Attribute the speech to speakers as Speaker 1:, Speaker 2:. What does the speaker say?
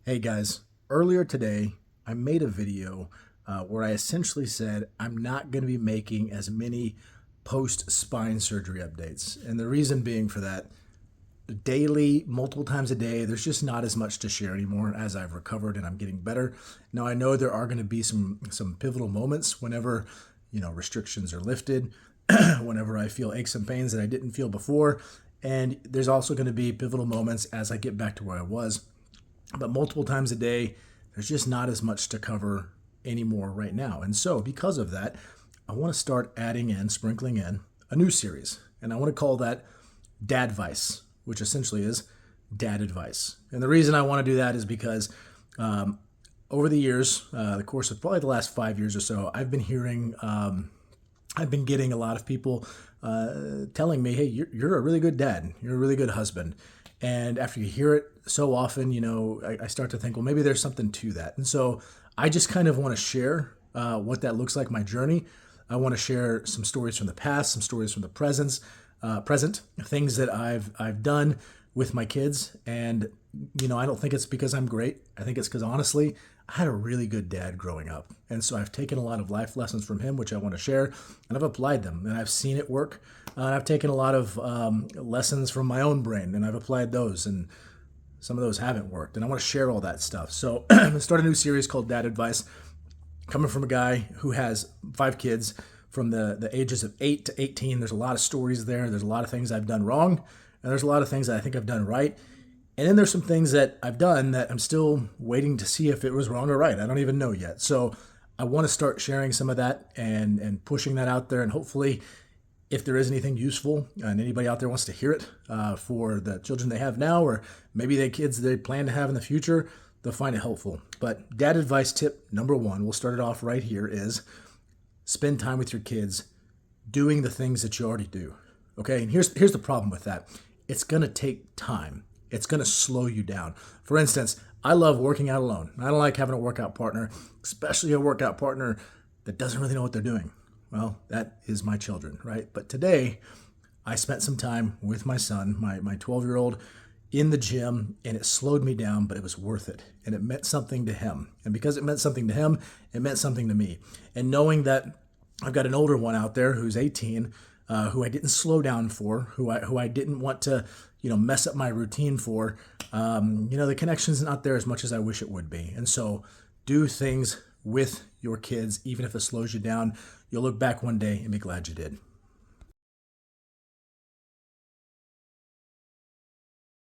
Speaker 1: Hey guys, earlier today I made a video where I essentially said I'm not going to be making as many post spine surgery updates. And the reason being for that, daily, multiple times a day, there's just not as much to share anymore as I've recovered and I'm getting better. Now I know there are going to be some pivotal moments whenever, restrictions are lifted, whenever I feel aches and pains that I didn't feel before. And there's also going to be pivotal moments as I get back to where I was, but multiple times a day, there's just not as much to cover anymore right now. And so, because of that, I want to start sprinkling in a new series. And I want to call that Dadvice, which essentially is dad advice. And the reason I want to do that is because over the years, the course of probably the last 5 years or so, I've been getting a lot of people telling me, hey, you're a really good dad. You're a really good husband. And after you hear it so often, I start to think, well, maybe there's something to that. And so I just kind of want to share what that looks like, my journey. I want to share some stories from the past, some stories from the present, things that I've done with my kids. And, I don't think it's because I'm great. I think it's because honestly, I had a really good dad growing up. And so I've taken a lot of life lessons from him, which I want to share, and I've applied them and I've seen it work. And I've taken a lot of lessons from my own brain and I've applied those, and some of those haven't worked. And I want to share all that stuff. So I'm going to start a new series called Dad Advice, coming from a guy who has 5 kids from the ages of 8 to 18. There's a lot of stories there. There's a lot of things I've done wrong, and there's a lot of things that I think I've done right. And then there's some things that I've done that I'm still waiting to see if it was wrong or right. I don't even know yet. So I want to start sharing some of that and pushing that out there. And hopefully, if there is anything useful and anybody out there wants to hear it for the children they have now, or maybe the kids they plan to have in the future, they'll find it helpful. But dad advice tip number one, we'll start it off right here, is spend time with your kids doing the things that you already do. Okay, and here's the problem with that. It's going to take time. It's going to slow you down. For instance, I love working out alone. I don't like having a workout partner, especially a workout partner that doesn't really know what they're doing. Well, that is my children, right? But today, I spent some time with my son, my 12-year-old, in the gym, and it slowed me down, but it was worth it. And it meant something to him. And because it meant something to him, it meant something to me. And knowing that I've got an older one out there who's 18, who I didn't slow down for, who I didn't want to, mess up my routine for, the connection's not there as much as I wish it would be. And so do things with your kids, even if it slows you down. You'll look back one day and be glad you did.